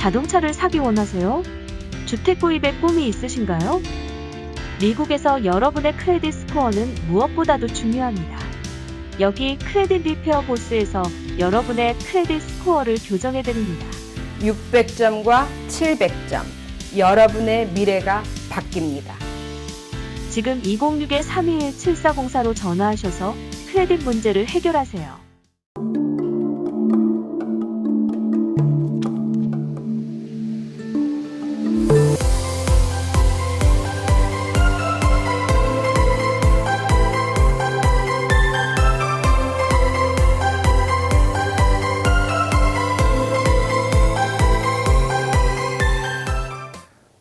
자동차를 사기 원하세요? 주택 구입에 꿈이 있으신가요? 미국에서 여러분의 크레딧 스코어는 무엇보다도 중요합니다. 여기 크레딧 리페어 보스에서 여러분의 크레딧 스코어를 교정해드립니다. 600점과 700점, 여러분의 미래가 바뀝니다. 지금 206-321-7404로 전화하셔서 크레딧 문제를 해결하세요.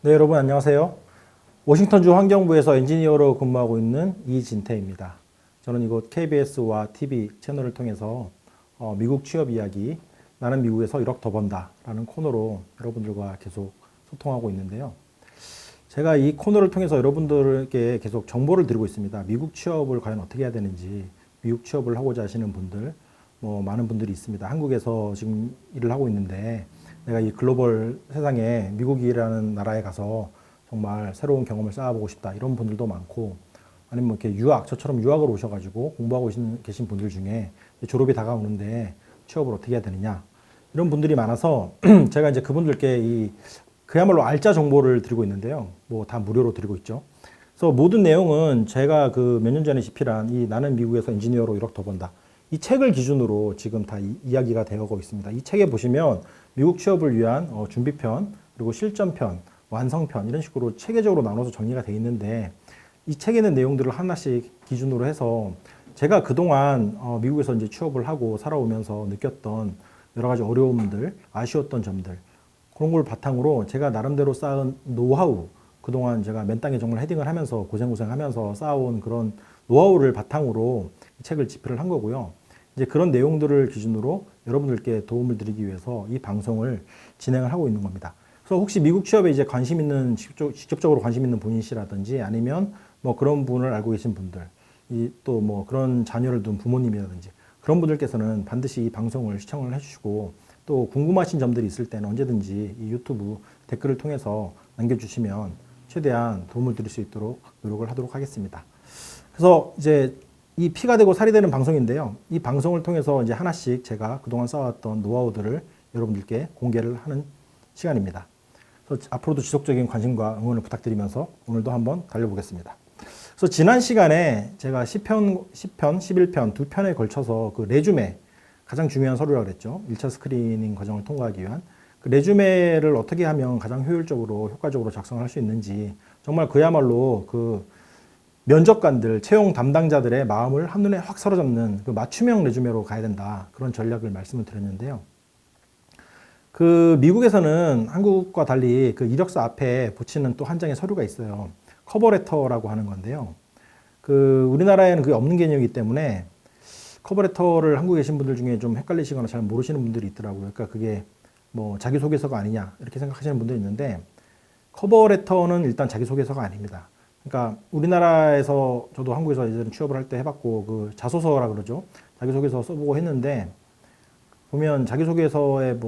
네, 여러분 안녕하세요. 워싱턴주 환경부에서 엔지니어로 근무하고 있는 이진태입니다. 저는 이곳 KBS와 TV 채널을 통해서 미국 취업 이야기, 나는 미국에서 1억 더 번다 라는 코너로 여러분들과 계속 소통하고 있는데요. 제가 이 코너를 통해서 여러분들에게 계속 정보를 드리고 있습니다. 미국 취업을 과연 어떻게 해야 되는지, 미국 취업을 하고자 하시는 분들, 많은 분들이 있습니다. 한국에서 지금 일을 하고 있는데 내가 이 글로벌 세상에 미국이라는 나라에 가서 정말 새로운 경험을 쌓아보고 싶다 이런 분들도 많고, 아니면 이렇게 저처럼 유학을 오셔가지고 공부하고 계신 분들 중에 졸업이 다가오는데 취업을 어떻게 해야 되느냐 이런 분들이 많아서 제가 이제 그분들께 그야말로 알짜 정보를 드리고 있는데요. 다 무료로 드리고 있죠. 그래서 모든 내용은 제가 그 몇 년 전에 집필한 이 나는 미국에서 엔지니어로 1억 더 번다 이 책을 기준으로 지금 다 이야기가 되어가고 있습니다. 이 책에 보시면 미국 취업을 위한 준비편, 그리고 실전편, 완성편 이런 식으로 체계적으로 나눠서 정리가 되어 있는데, 이 책에 있는 내용들을 하나씩 기준으로 해서 제가 그동안 미국에서 이제 취업을 하고 살아오면서 느꼈던 여러 가지 어려움들, 아쉬웠던 점들, 그런 걸 바탕으로 제가 나름대로 쌓은 노하우, 그동안 제가 맨땅에 정말 헤딩을 하면서 고생하면서 쌓아온 그런 노하우를 바탕으로 이 책을 집필을 한 거고요. 이제 그런 내용들을 기준으로 여러분들께 도움을 드리기 위해서 이 방송을 진행을 하고 있는 겁니다. 그래서 혹시 미국 취업에 이제 직접적으로 관심 있는 분이시라든지, 아니면 그런 분을 알고 계신 분들, 또 그런 자녀를 둔 부모님이라든지 그런 분들께서는 반드시 이 방송을 시청을 해주시고, 또 궁금하신 점들이 있을 때는 언제든지 이 유튜브 댓글을 통해서 남겨주시면 최대한 도움을 드릴 수 있도록 노력을 하도록 하겠습니다. 그래서 이제 이 피가 되고 살이 되는 방송인데요. 이 방송을 통해서 이제 하나씩 제가 그동안 쌓아왔던 노하우들을 여러분들께 공개를 하는 시간입니다. 그래서 앞으로도 지속적인 관심과 응원을 부탁드리면서 오늘도 한번 달려보겠습니다. 그래서 지난 시간에 제가 10편, 11편 두 편에 걸쳐서 그 레주메, 가장 중요한 서류라고 그랬죠. 1차 스크리닝 과정을 통과하기 위한 그 레주메를 어떻게 하면 가장 효과적으로 작성을 할 수 있는지, 정말 그야말로 그 면접관들, 채용 담당자들의 마음을 한눈에 확 사로잡는 그 맞춤형 레주메로 가야 된다, 그런 전략을 말씀을 드렸는데요. 그 미국에서는 한국과 달리 그 이력서 앞에 붙이는 또 한 장의 서류가 있어요. 커버레터라고 하는 건데요. 그 우리나라에는 그게 없는 개념이기 때문에 커버레터를 한국에 계신 분들 중에 좀 헷갈리시거나 잘 모르시는 분들이 있더라고요. 그러니까 그게 자기소개서가 아니냐 이렇게 생각하시는 분들이 있는데, 커버레터는 일단 자기소개서가 아닙니다. 그러니까 우리나라에서, 저도 한국에서 예전에 취업을 할 때 해봤고, 그 자소서라 그러죠. 자기소개서 써보고 했는데, 보면 자기소개서에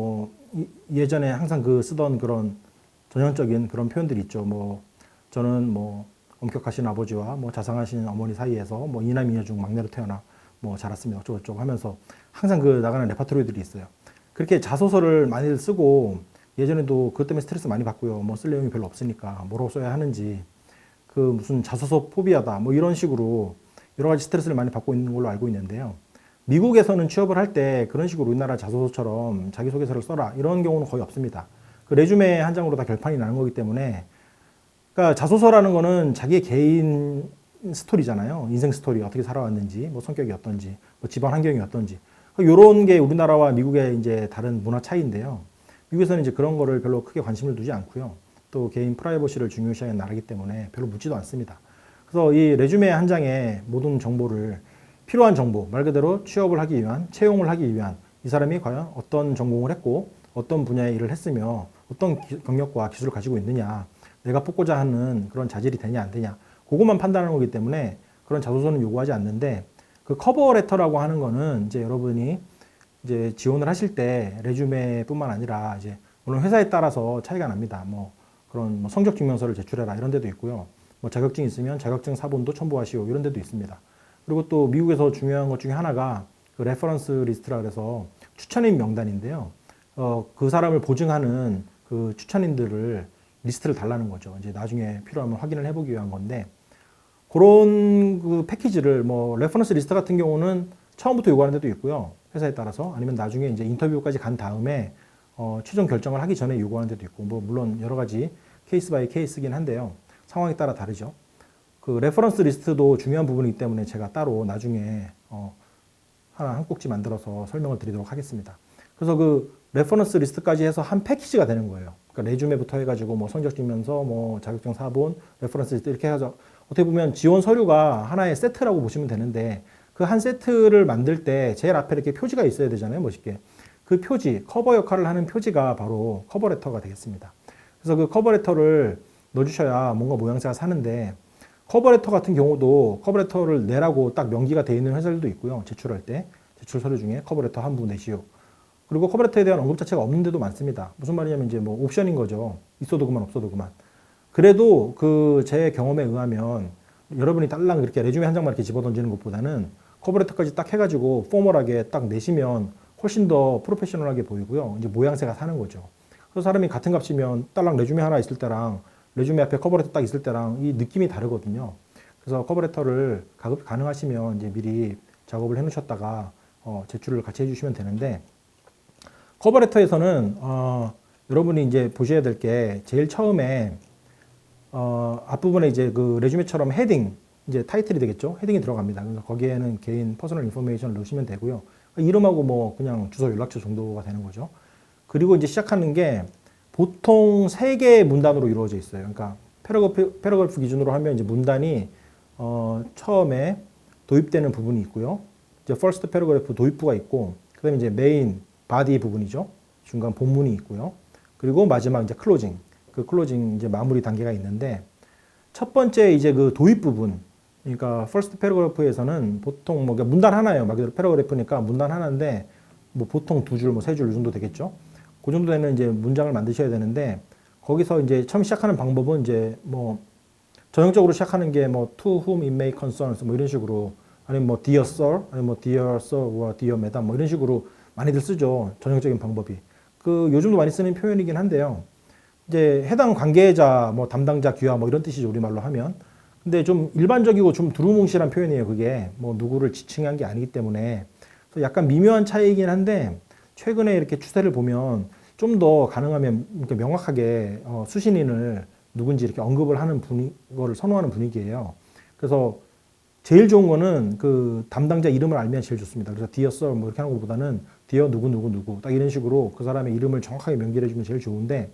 예전에 항상 쓰던 그런 전형적인 그런 표현들이 있죠. 저는 엄격하신 아버지와 자상하신 어머니 사이에서 이남 이녀 중 막내로 태어나 자랐으며 어쩌고저쩌고 하면서 항상 나가는 레파토리들이 있어요. 그렇게 자소서를 많이들 쓰고, 예전에도 그것 때문에 스트레스 많이 받고요. 쓸 내용이 별로 없으니까 뭐라고 써야 하는지, 무슨 자소서 포비아다 이런 식으로 여러 가지 스트레스를 많이 받고 있는 걸로 알고 있는데요. 미국에서는 취업을 할 때 그런 식으로 우리나라 자소서처럼 자기소개서를 써라 이런 경우는 거의 없습니다. 그 레주메 한 장으로 다 결판이 나는 거기 때문에, 그러니까 자소서라는 거는 자기의 개인 스토리잖아요. 인생 스토리, 어떻게 살아왔는지, 성격이 어떤지, 집안 환경이 어떤지, 이런 게 우리나라와 미국의 이제 다른 문화 차이인데요. 미국에서는 이제 그런 거를 별로 크게 관심을 두지 않고요. 또 개인 프라이버시를 중요시하는 나라이기 때문에 별로 묻지도 않습니다. 그래서 이 레주메 한 장에 모든 정보를, 필요한 정보, 말 그대로 취업을 하기 위한, 채용을 하기 위한 이 사람이 과연 어떤 전공을 했고 어떤 분야의 일을 했으며 어떤 경력과 기술을 가지고 있느냐, 내가 뽑고자 하는 그런 자질이 되냐 안 되냐, 그것만 판단하는 거기 때문에 그런 자소서는 요구하지 않는데, 그 커버 레터라고 하는 거는 이제 여러분이 이제 지원을 하실 때 레주메뿐만 아니라 이제 물론 회사에 따라서 차이가 납니다. 뭐 그런 뭐 성적 증명서를 제출해라 이런 데도 있고요. 뭐 자격증 있으면 자격증 사본도 첨부하시오 이런 데도 있습니다. 그리고 또 미국에서 중요한 것 중에 하나가 그 레퍼런스 리스트라 그래서 추천인 명단인데요. 그 사람을 보증하는 그 추천인들을 리스트를 달라는 거죠. 이제 나중에 필요하면 확인을 해보기 위한 건데 그런 그 패키지를 뭐 레퍼런스 리스트 같은 경우는 처음부터 요구하는 데도 있고요. 회사에 따라서 아니면 나중에 이제 인터뷰까지 간 다음에 최종 결정을 하기 전에 요구하는 데도 있고 뭐 물론 여러 가지 케이스 바이 케이스긴 한데요. 상황에 따라 다르죠. 그 레퍼런스 리스트도 중요한 부분이기 때문에 제가 따로 나중에 하나 한 꼭지 만들어서 설명을 드리도록 하겠습니다. 그래서 그 레퍼런스 리스트까지 해서 한 패키지가 되는 거예요. 그러니까 레주메부터 해가지고 뭐 성적증명서, 뭐 자격증 사본, 레퍼런스 리스트 이렇게 해서 어떻게 보면 지원 서류가 하나의 세트라고 보시면 되는데 그 한 세트를 만들 때 제일 앞에 이렇게 표지가 있어야 되잖아요, 멋있게. 그 표지, 커버 역할을 하는 표지가 바로 커버레터가 되겠습니다. 그래서 그 커버레터를 넣어주셔야 뭔가 모양새가 사는데 커버레터 같은 경우도 커버레터를 내라고 딱 명기가 되어 있는 회사들도 있고요. 제출할 때 제출 서류 중에 커버레터 한 부 내시오. 그리고 커버레터에 대한 언급 자체가 없는 데도 많습니다. 무슨 말이냐면 이제 뭐 옵션인 거죠. 있어도 그만 없어도 그만. 그래도 그 제 경험에 의하면 여러분이 딸랑 이렇게 레주메 한 장만 이렇게 집어던지는 것보다는 커버레터까지 딱 해가지고 포멀하게 딱 내시면 훨씬 더 프로페셔널하게 보이고요. 이제 모양새가 사는 거죠. 그래서 사람이 같은 값이면 딸랑 레주메 하나 있을 때랑 레주메 앞에 커버레터 딱 있을 때랑 이 느낌이 다르거든요. 그래서 커버레터를 가능하시면 이제 미리 작업을 해 놓으셨다가 제출을 같이 해주시면 되는데 커버레터에서는 여러분이 이제 보셔야 될 게 제일 처음에 앞부분에 이제 그 레주메처럼 헤딩 이제 타이틀이 되겠죠. 헤딩이 들어갑니다. 그러니까 거기에는 개인 퍼스널 인포메이션을 넣으시면 되고요. 이름하고 뭐 그냥 주소 연락처 정도가 되는 거죠. 그리고 이제 시작하는 게 보통 3개의 문단으로 이루어져 있어요. 그러니까 패러그래프 기준으로 하면 이제 문단이 처음에 도입되는 부분이 있고요. 이제 first 패러그래프 도입부가 있고 그다음에 이제 메인 바디 부분이죠. 중간 본문이 있고요. 그리고 마지막 이제 클로징. 그 클로징 이제 마무리 단계가 있는데 첫 번째 이제 그 도입 부분. 그러니까 first 패러그래프에서는 보통 뭐 문단 하나예요. 말 그대로 패러그래프니까 문단 하나인데 뭐 보통 2줄, 뭐 3줄 이 정도 되겠죠. 그 정도 되는 이제 문장을 만드셔야 되는데 거기서 이제 처음 시작하는 방법은 이제 뭐 전형적으로 시작하는 게 뭐 to whom it may concern 뭐 이런 식으로 아니면 뭐 dear sir 아니면 뭐 dear sir와 dear madam 뭐 이런 식으로 많이들 쓰죠. 전형적인 방법이. 그 요즘도 많이 쓰는 표현이긴 한데요. 이제 해당 관계자 뭐 담당자 귀하 뭐 이런 뜻이죠. 우리말로 하면. 근데 좀 일반적이고 좀 두루뭉실한 표현이에요. 그게 뭐 누구를 지칭한 게 아니기 때문에 그래서 약간 미묘한 차이이긴 한데 최근에 이렇게 추세를 보면 좀 더 가능하면 이렇게 명확하게 수신인을 누군지 이렇게 언급을 하는 거를 선호하는 분위기예요. 그래서 제일 좋은 거는 그 담당자 이름을 알면 제일 좋습니다. 그래서 dear sir 뭐 이렇게 하는 것보다는 dear 누구 딱 이런 식으로 그 사람의 이름을 정확하게 명기를 해주면 제일 좋은데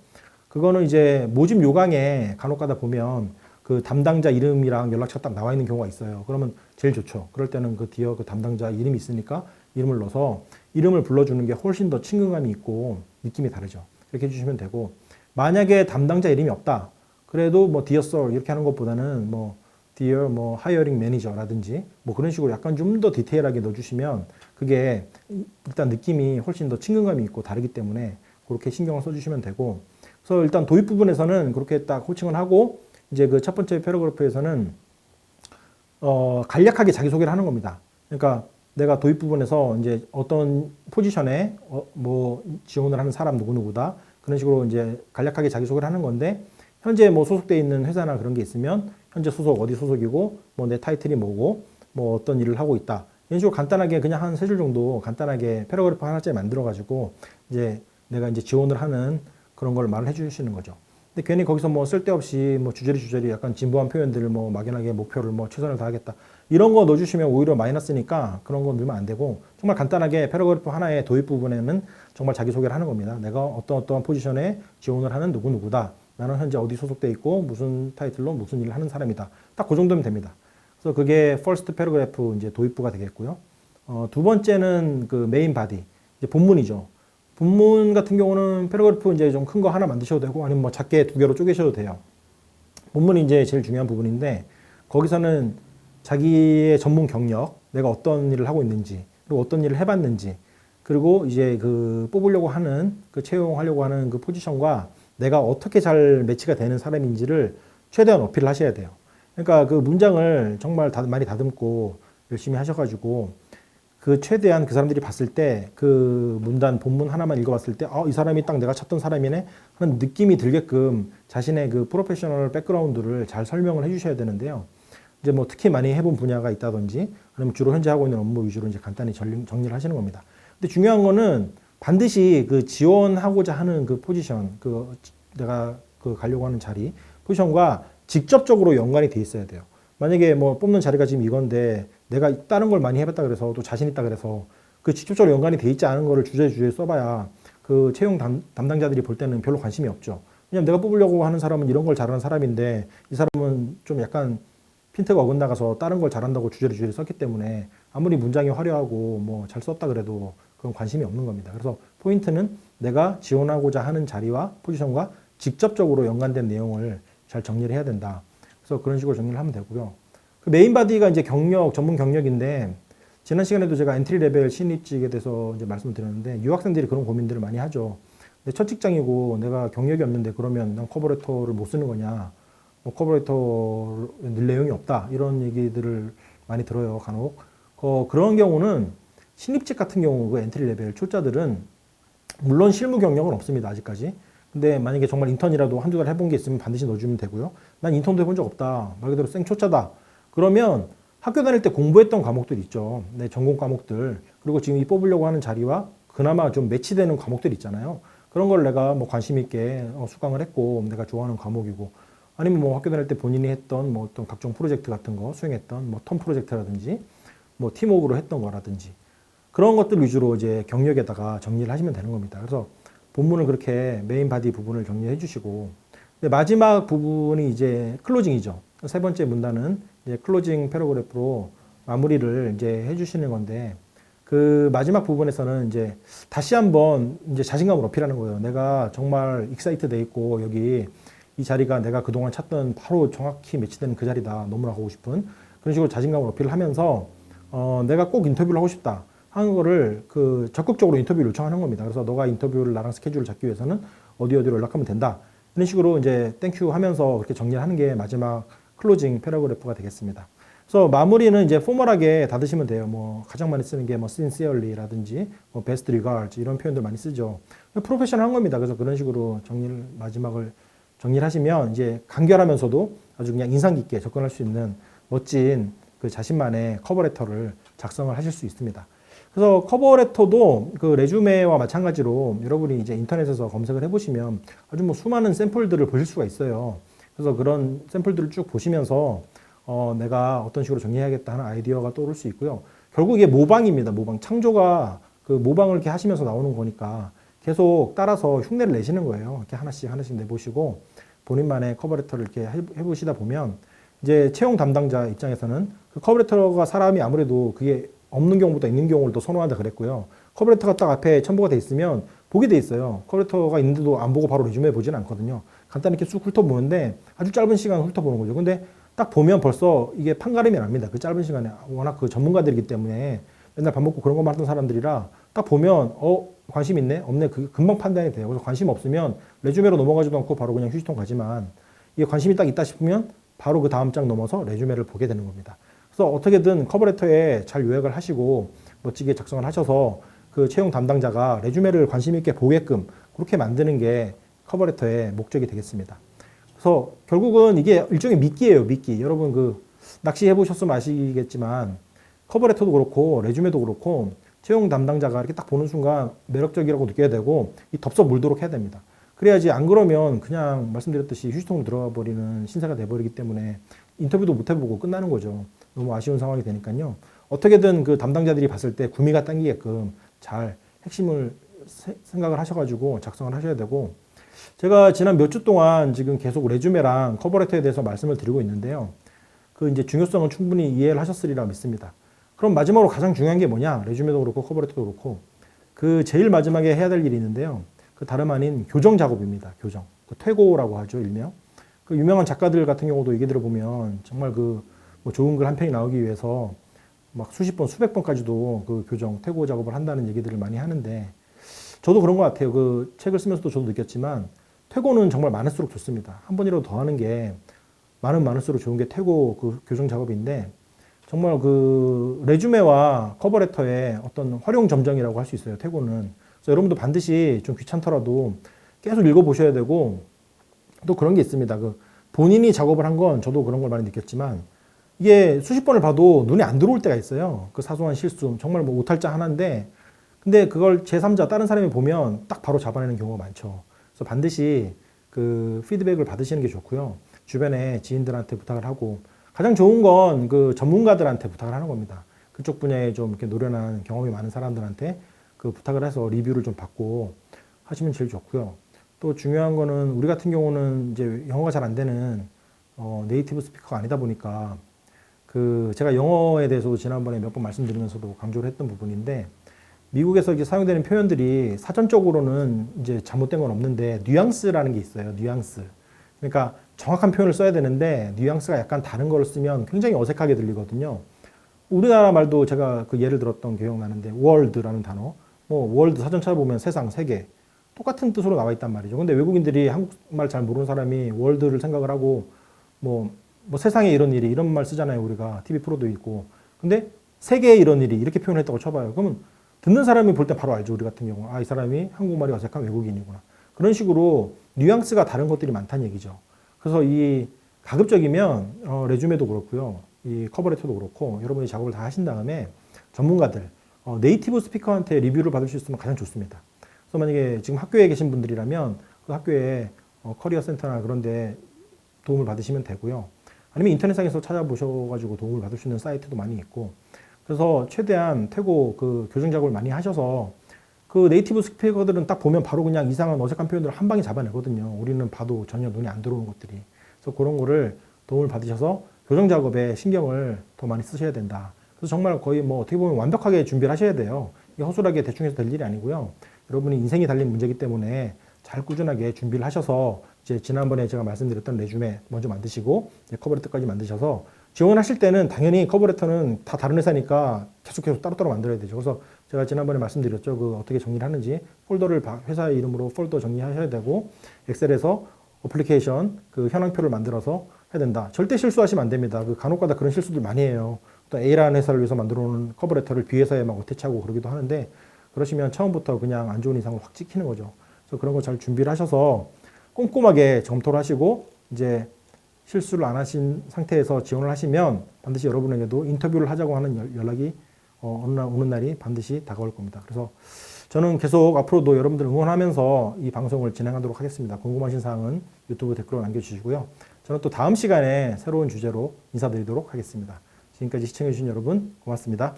그거는 이제 모집 요강에 간혹 가다 보면 그 담당자 이름이랑 연락처 딱 나와 있는 경우가 있어요. 그러면 제일 좋죠. 그럴 때는 그 dear 그 담당자 이름이 있으니까 이름을 넣어서 이름을 불러주는 게 훨씬 더 친근감이 있고 느낌이 다르죠. 이렇게 해주시면 되고 만약에 담당자 이름이 없다. 그래도 뭐 dear sir 이렇게 하는 것보다는 뭐 dear 뭐 hiring manager라든지 뭐 그런 식으로 약간 좀 더 디테일하게 넣어주시면 그게 일단 느낌이 훨씬 더 친근감이 있고 다르기 때문에 그렇게 신경을 써주시면 되고 그래서 일단 도입 부분에서는 그렇게 딱 호칭을 하고 이제 그 첫 번째 패러그래프에서는 간략하게 자기소개를 하는 겁니다. 그러니까 내가 도입 부분에서 이제 어떤 포지션에 뭐 지원을 하는 사람 누구누구다 그런 식으로 이제 간략하게 자기소개를 하는 건데 현재 뭐 소속돼 있는 회사나 그런 게 있으면 현재 소속 어디 소속이고 뭐 내 타이틀이 뭐고 뭐 어떤 일을 하고 있다 이런 식으로 간단하게 그냥 한 3줄 정도 간단하게 패러그래프 하나짜리 만들어 가지고 이제 내가 이제 지원을 하는 그런 걸 말을 해주시는 거죠. 근데 괜히 거기서 뭐 쓸데없이 뭐 주저리 약간 진부한 표현들을 뭐 막연하게 목표를 뭐 최선을 다하겠다 이런 거 넣어주시면 오히려 마이너스니까 그런 거 넣으면 안 되고 정말 간단하게 패러그래프 하나의 도입 부분에는 정말 자기소개를 하는 겁니다. 내가 어떤 포지션에 지원을 하는 누구누구다. 나는 현재 어디 소속돼 있고 무슨 타이틀로 무슨 일을 하는 사람이다. 딱 그 정도면 됩니다. 그래서 그게 first 패러그래프 이제 도입부가 되겠고요. 두 번째는 그 메인 바디 이제 본문이죠. 본문 같은 경우는 패러그래프 이제 좀 큰 거 하나 만드셔도 되고 아니면 뭐 작게 2개로 쪼개셔도 돼요. 본문이 이제 제일 중요한 부분인데 거기서는 자기의 전문 경력, 내가 어떤 일을 하고 있는지, 그리고 어떤 일을 해봤는지, 그리고 이제 그 뽑으려고 하는 그 채용하려고 하는 그 포지션과 내가 어떻게 잘 매치가 되는 사람인지를 최대한 어필을 하셔야 돼요. 그러니까 그 문장을 정말 많이 다듬고 열심히 하셔가지고 그 최대한 그 사람들이 봤을 때 그 문단 본문 하나만 읽어봤을 때 이 사람이 딱 내가 찾던 사람이네 하는 느낌이 들게끔 자신의 그 프로페셔널 백그라운드를 잘 설명을 해주셔야 되는데요. 이제 뭐 특히 많이 해본 분야가 있다든지 아니면 주로 현재 하고 있는 업무 위주로 이제 간단히 정리를 하시는 겁니다. 근데 중요한 거는 반드시 그 지원하고자 하는 그 포지션, 그 내가 그 가려고 하는 자리 포지션과 직접적으로 연관이 돼 있어야 돼요. 만약에 뭐 뽑는 자리가 지금 이건데 내가 다른 걸 많이 해봤다 그래서 또 자신 있다 그래서 그 직접적으로 연관이 돼 있지 않은 거를 주제에 써봐야 그 채용 담당자들이 볼 때는 별로 관심이 없죠. 왜냐면 내가 뽑으려고 하는 사람은 이런 걸 잘하는 사람인데 이 사람은 좀 약간 핀트가 어긋나가서 다른 걸 잘한다고 주제를 썼기 때문에 아무리 문장이 화려하고 뭐 잘 썼다 그래도 그건 관심이 없는 겁니다. 그래서 포인트는 내가 지원하고자 하는 자리와 포지션과 직접적으로 연관된 내용을 잘 정리를 해야 된다. 그래서 그런 식으로 정리를 하면 되고요. 그 메인 바디가 이제 경력, 전문 경력인데 지난 시간에도 제가 엔트리 레벨 신입직에 대해서 이제 말씀을 드렸는데 유학생들이 그런 고민들을 많이 하죠. 근데 첫 직장이고 내가 경력이 없는데 그러면 난 커버레터를 못 쓰는 거냐? 뭐 커버레터 늘 내용이 없다 이런 얘기들을 많이 들어요 간혹. 그런 경우는 신입직 같은 경우 그 엔트리 레벨 초짜들은 물론 실무 경력은 없습니다 아직까지. 근데 만약에 정말 인턴이라도 한두 달 해본 게 있으면 반드시 넣어주면 되고요. 난 인턴도 해본 적 없다 말 그대로 생초짜다 그러면 학교 다닐 때 공부했던 과목들 있죠. 내 전공 과목들 그리고 지금 이 뽑으려고 하는 자리와 그나마 좀 매치되는 과목들 있잖아요. 그런 걸 내가 뭐 관심 있게 수강을 했고 내가 좋아하는 과목이고 아니면 뭐 학교 다닐 때 본인이 했던 뭐 어떤 각종 프로젝트 같은 거 수행했던 뭐 텀 프로젝트라든지 뭐 팀워크로 했던 거라든지 그런 것들 위주로 이제 경력에다가 정리를 하시면 되는 겁니다. 그래서 본문을 그렇게 메인 바디 부분을 정리해 주시고 마지막 부분이 이제 클로징이죠. 세 번째 문단은 이제 클로징 패러그래프로 마무리를 이제 해주시는 건데 그 마지막 부분에서는 이제 다시 한번 이제 자신감을 어필하는 거예요. 내가 정말 익사이트 돼 있고 여기 이 자리가 내가 그동안 찾던 바로 정확히 매치되는 그 자리다. 너무나 가고 싶은 그런 식으로 자신감을 어필을 하면서 내가 꼭 인터뷰를 하고 싶다 하는 거를 그 적극적으로 인터뷰를 요청하는 겁니다. 그래서 너가 인터뷰를 나랑 스케줄을 잡기 위해서는 어디로 연락하면 된다. 이런 식으로 이제 땡큐 하면서 그렇게 정리를 하는 게 마지막 클로징 패러그래프가 되겠습니다. 그래서 마무리는 이제 포멀하게 닫으시면 돼요. 뭐 가장 많이 쓰는 게 뭐 sincerely라든지 뭐 best regards 이런 표현들 많이 쓰죠. 프로페셔널한 겁니다. 그래서 그런 식으로 마지막을 정리를 하시면 이제 간결하면서도 아주 그냥 인상 깊게 접근할 수 있는 멋진 그 자신만의 커버레터를 작성을 하실 수 있습니다. 그래서 커버레터도 그 레주메와 마찬가지로 여러분이 이제 인터넷에서 검색을 해보시면 아주 뭐 수많은 샘플들을 보실 수가 있어요. 그래서 그런 샘플들을 쭉 보시면서 내가 어떤 식으로 정리해야겠다 하는 아이디어가 떠오를 수 있고요. 결국 이게 모방입니다. 모방. 창조가 그 모방을 이렇게 하시면서 나오는 거니까 계속 따라서 흉내를 내시는 거예요. 이렇게 하나씩 내보시고 본인만의 커버레터를 이렇게 해보시다 보면 이제 채용 담당자 입장에서는 그 커버레터가 사람이 아무래도 그게 없는 경우보다 있는 경우를 더 선호한다 그랬고요. 커버레터가 딱 앞에 첨부가 돼 있으면 보게 돼 있어요. 커버레터가 있는데도 안 보고 바로 레주메 보지는 않거든요. 간단히 이렇게 쑥 훑어보는데 아주 짧은 시간 훑어보는 거죠. 근데 딱 보면 벌써 이게 판가름이 납니다. 그 짧은 시간에 워낙 그 전문가들이기 때문에 맨날 밥 먹고 그런 것만 하던 사람들이라 딱 보면 관심 있네? 없네? 그게 금방 판단이 돼요. 그래서 관심 없으면 레주메로 넘어가지도 않고 바로 그냥 휴지통 가지만 이게 관심이 딱 있다 싶으면 바로 그 다음 장 넘어서 레주메를 보게 되는 겁니다. 그래서 어떻게든 커버레터에 잘 요약을 하시고 멋지게 작성을 하셔서 그 채용 담당자가 레주메를 관심 있게 보게끔 그렇게 만드는 게 커버레터의 목적이 되겠습니다. 그래서 결국은 이게 일종의 미끼예요, 미끼. 여러분 그 낚시 해보셨으면 아시겠지만 커버레터도 그렇고 레주메도 그렇고 채용 담당자가 이렇게 딱 보는 순간 매력적이라고 느껴야 되고 이 덥석 물도록 해야 됩니다. 그래야지 안 그러면 그냥 말씀드렸듯이 휴지통으로 들어가 버리는 신세가 돼버리기 때문에 인터뷰도 못 해보고 끝나는 거죠. 너무 아쉬운 상황이 되니까요. 어떻게든 그 담당자들이 봤을 때 구미가 당기게끔 잘 핵심을 생각을 하셔가지고 작성을 하셔야 되고 제가 지난 몇 주 동안 지금 계속 레주메랑 커버레터에 대해서 말씀을 드리고 있는데요. 그 이제 중요성은 충분히 이해를 하셨으리라 믿습니다. 그럼 마지막으로 가장 중요한 게 뭐냐? 레주메도 그렇고 커버레터도 그렇고 그 제일 마지막에 해야 될 일이 있는데요. 그 다름 아닌 교정 작업입니다. 교정. 그 퇴고라고 하죠, 일명. 그 유명한 작가들 같은 경우도 얘기 들어보면 정말 그 뭐 좋은 글 한 편이 나오기 위해서 막 수십 번, 수백 번까지도 그 교정, 퇴고 작업을 한다는 얘기들을 많이 하는데 저도 그런 것 같아요. 그 책을 쓰면서도 저도 느꼈지만 퇴고는 정말 많을수록 좋습니다. 한 번이라도 더 하는 게 많을수록 좋은 게 퇴고 그 교정 작업인데 정말 그 레주메와 커버레터의 어떤 활용 점정이라고 할 수 있어요. 퇴고는. 그래서 여러분도 반드시 좀 귀찮더라도 계속 읽어보셔야 되고 또 그런 게 있습니다. 그 본인이 작업을 한 건 저도 그런 걸 많이 느꼈지만 이게 수십 번을 봐도 눈에 안 들어올 때가 있어요. 그 사소한 실수, 정말 뭐 오탈자 하나인데 근데 그걸 제3자 다른 사람이 보면 딱 바로 잡아내는 경우가 많죠. 그래서 반드시 그 피드백을 받으시는 게 좋고요. 주변에 지인들한테 부탁을 하고 가장 좋은 건 그 전문가들한테 부탁을 하는 겁니다. 그쪽 분야에 좀 이렇게 노련한 경험이 많은 사람들한테 그 부탁을 해서 리뷰를 좀 받고 하시면 제일 좋고요. 또 중요한 거는 우리 같은 경우는 이제 영어가 잘 안 되는 네이티브 스피커가 아니다 보니까 그 제가 영어에 대해서도 지난번에 몇 번 말씀드리면서도 강조를 했던 부분인데 미국에서 이제 사용되는 표현들이 사전적으로는 이제 잘못된 건 없는데 뉘앙스라는 게 있어요. 뉘앙스. 그러니까 정확한 표현을 써야 되는데 뉘앙스가 약간 다른 걸 쓰면 굉장히 어색하게 들리거든요. 우리나라 말도 제가 그 예를 들었던 기억나는데 world라는 단어, 뭐 world 사전 찾아보면 세상, 세계 똑같은 뜻으로 나와 있단 말이죠. 근데 외국인들이 한국말 잘 모르는 사람이 world를 생각을 하고 뭐 세상에 이런 일이 이런 말 쓰잖아요. 우리가 TV 프로도 있고. 근데 세계에 이런 일이 이렇게 표현했다고 쳐봐요. 그러면 듣는 사람이 볼 때 바로 알죠. 우리 같은 경우. 아, 이 사람이 한국말이 어색한 외국인이구나. 그런 식으로 뉘앙스가 다른 것들이 많다는 얘기죠. 그래서 이 가급적이면 레주메도 그렇고요. 이 커버레터도 그렇고 여러분이 작업을 다 하신 다음에 전문가들, 네이티브 스피커한테 리뷰를 받을 수 있으면 가장 좋습니다. 그래서 만약에 지금 학교에 계신 분들이라면 그 학교에 커리어 센터나 그런 데 도움을 받으시면 되고요. 아니면 인터넷상에서 찾아보셔가지고 도움을 받을 수 있는 사이트도 많이 있고 그래서 최대한 퇴고 그 교정 작업을 많이 하셔서 그 네이티브 스피커들은 딱 보면 바로 그냥 이상한 어색한 표현들을 한 방에 잡아내거든요. 우리는 봐도 전혀 눈에 안 들어오는 것들이. 그래서 그런 거를 도움을 받으셔서 교정 작업에 신경을 더 많이 쓰셔야 된다. 그래서 정말 거의 뭐 어떻게 보면 완벽하게 준비를 하셔야 돼요. 이게 허술하게 대충 해서 될 일이 아니고요. 여러분이 인생이 달린 문제이기 때문에 잘 꾸준하게 준비를 하셔서 이제 지난번에 제가 말씀드렸던 레주메 먼저 만드시고 이제 커버레터까지 만드셔서 지원하실 때는 당연히 커버레터는 다 다른 회사니까 계속 따로따로 만들어야 되죠. 그래서 제가 지난번에 말씀드렸죠. 그 어떻게 정리를 하는지 폴더를 회사 이름으로 폴더 정리하셔야 되고 엑셀에서 어플리케이션 그 현황표를 만들어서 해야 된다. 절대 실수하시면 안 됩니다. 그 간혹가다 그런 실수들 많이 해요. 또 A라는 회사를 위해서 만들어 놓은 커버레터를 B 회사에 막 어태치하고 그러기도 하는데 그러시면 처음부터 그냥 안 좋은 이상을 확 찍히는 거죠. 그래서 그런 거 잘 준비를 하셔서 꼼꼼하게 검토를 하시고 이제 실수를 안 하신 상태에서 지원을 하시면 반드시 여러분에게도 인터뷰를 하자고 하는 연락이 오는 날이 반드시 다가올 겁니다. 그래서 저는 계속 앞으로도 여러분들 응원하면서 이 방송을 진행하도록 하겠습니다. 궁금하신 사항은 유튜브 댓글로 남겨주시고요. 저는 또 다음 시간에 새로운 주제로 인사드리도록 하겠습니다. 지금까지 시청해주신 여러분 고맙습니다.